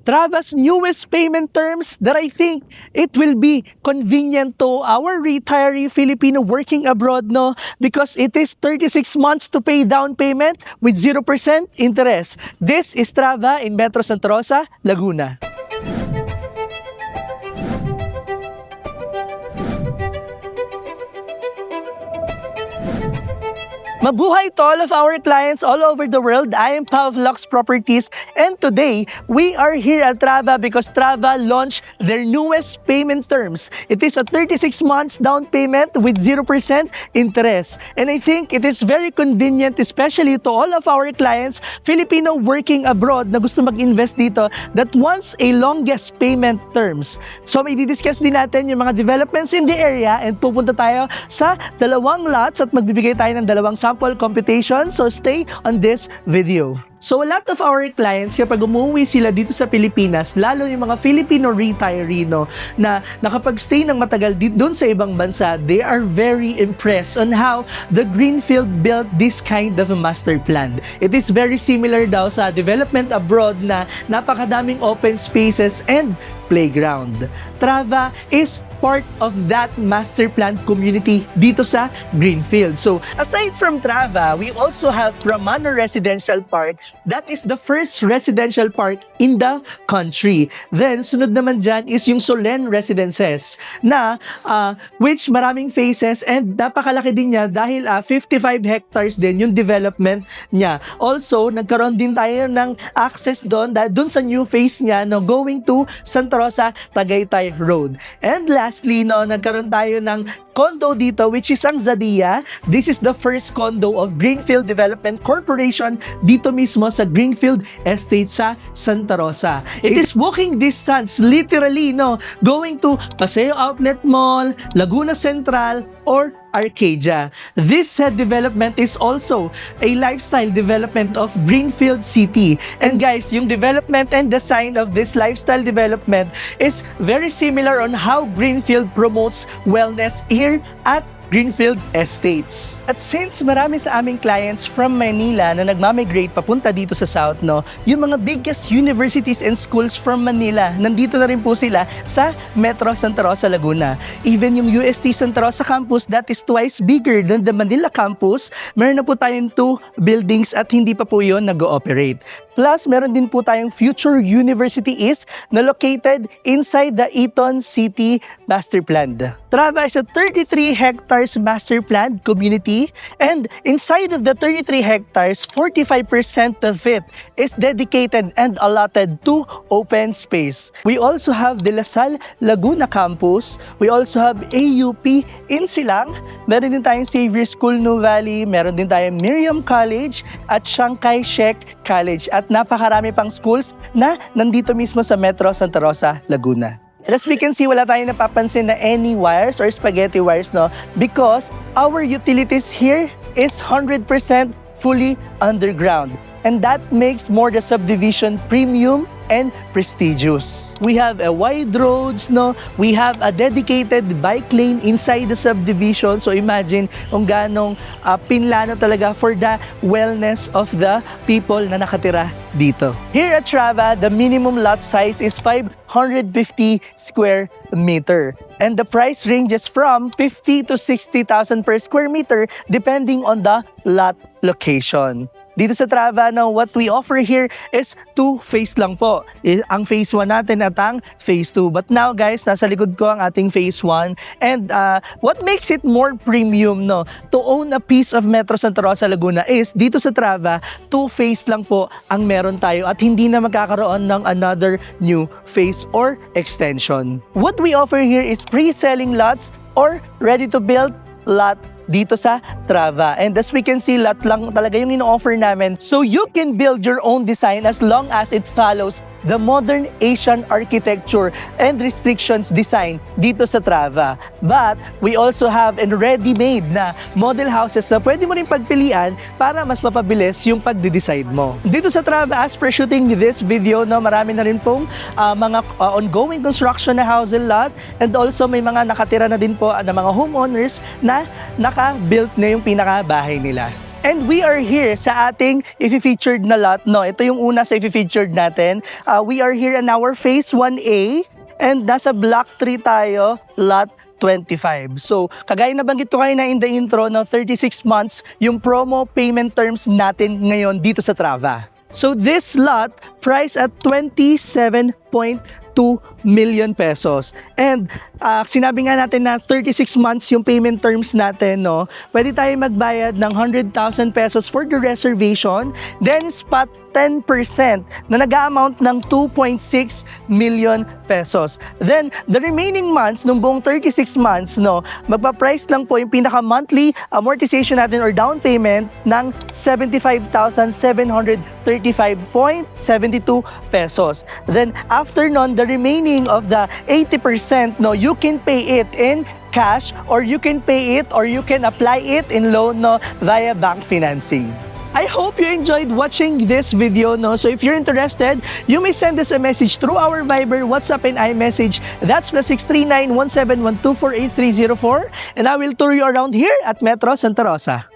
Trava's newest payment terms that I think it will be convenient to our retiree Filipino working abroad, no? Because it is 36 months to pay down payment with 0% interest. This is Trava in Metro Santa Rosa, Laguna. Mabuhay to all of our clients all over the world. I am Pao of Lux Properties, and today we are here at Trava because Trava launched their newest payment terms. It is a 36 months down payment with 0% interest. And I think it is very convenient, especially to all of our clients, Filipino working abroad na gusto mag-invest dito, that wants a longest payment terms. So may didiscuss din natin yung mga developments in the area, and pupunta tayo sa dalawang lots at magbibigay tayo ng dalawang sample computation, so stay on this video. So a lot of our clients, kapag umuwi sila dito sa Pilipinas, lalo yung mga Filipino retiree, no, na nakapag-stay ng matagal doon sa ibang bansa, they are very impressed on how the Greenfield built this kind of a master plan. It is very similar daw sa development abroad na napakadaming open spaces and playground. Trava is part of that master plan community dito sa Greenfield. So aside from Trava, we also have Pramana Residential Park. That is the first residential park in the country. Then, sunod naman dyan is yung Solen Residences na which maraming phases and napakalaki din niya dahil 55 hectares din yung development niya. Also, nagkaroon din tayo ng access doon sa new phase niya, no, going to Santa Rosa, Tagaytay Road. And lastly, no, nagkaroon tayo ng condo dito which is ang Zadia. This is the first condo of Greenfield Development Corporation dito mismo sa Greenfield Estate sa Santa Rosa. It is walking distance, literally, no, going to Paseo Outlet Mall, Laguna Central, or Arcadia. This said development is also a lifestyle development of Greenfield City. And guys, yung development and design of this lifestyle development is very similar on how Greenfield promotes wellness here at Greenfield Estates. At since marami sa aming clients from Manila na nagmamigrate papunta dito sa South, no, yung mga biggest universities and schools from Manila, nandito na rin po sila sa Metro Santa Rosa, Laguna. Even yung UST Santa Rosa campus, that is twice bigger than the Manila campus, meron na po tayong 2 buildings at hindi pa po yun nag-ooperate. Plus, meron din po tayong Future University East na located inside the Eton City Master Plan. Trava is a 33 hectares master plan community, and inside of the 33 hectares, 45% of it is dedicated and allotted to open space. We also have De La Salle Laguna Campus. We also have AUP in Silang. Meron din tayong Xavier School New Valley. Meron din tayong Miriam College at Chiang Kai-shek College. At napakarami pang schools na nandito mismo sa Metro Santa Rosa, Laguna. As we can see, wala tayong napapansin na any wires or spaghetti wires, no? Because our utilities here is 100% fully underground. And that makes more the subdivision premium and prestigious. We have a wide roads, no? We have a dedicated bike lane inside the subdivision. So imagine kung ganong pinlano talaga for the wellness of the people na nakatira dito. Here at Trava, the minimum lot size is 550 square meter. And the price ranges from 50 to 60,000 per square meter depending on the lot location. Dito sa Trava, now, what we offer here is 2 phase lang po. Ang phase 1 natin at ang phase 2. But now, guys, nasa likod ko ang ating phase 1. And what makes it more premium, no, to own a piece of Metro Santa Rosa, Laguna is dito sa Trava, 2 phase lang po ang meron tayo at hindi na magkakaroon ng another new phase or extension. What we offer here is pre-selling lots or ready-to-build lot dito sa Trava. And as we can see, lot lang talaga yung ino-offer namin. So you can build your own design as long as it follows the modern Asian architecture and restrictions design dito sa Trava. But we also have a ready-made na model houses na pwede mo rin pagpilian para mas mapabilis yung pagde-decide mo. Dito sa Trava, as per shooting this video, no, marami na rin pong mga ongoing construction na house and lot, and also may mga nakatira na din po na mga homeowners na naka-built na yung pinaka-bahay nila. And we are here sa ating i-featured na lot, no? Ito yung una sa i-featured natin. We are here in our Phase 1A and nasa Block 3 tayo, Lot 25. So, kagaya na banggit ko kayo na in the intro, no, 36 months yung promo payment terms natin ngayon dito sa Trava. So, this lot priced at 27.2 million pesos. And sinabi nga natin na 36 months yung payment terms natin, no? Pwede tayo magbayad ng 100,000 pesos for the reservation, then spot 10% na nag-amount ng 2.6 million pesos. Then, the remaining months, nung buong 36 months, no, magpa-price lang po yung pinaka-monthly amortization natin or down payment ng 75,735.72 pesos. Then, after nun, the remaining of the 80%, no, you can pay it in cash or you can pay it or you can apply it in loan, no, via bank financing. I hope you enjoyed watching this video, no? So if you're interested, you may send us a message through our Viber, WhatsApp, and iMessage. That's +639 171248 304, and I will tour you around here at Metro Santa Rosa.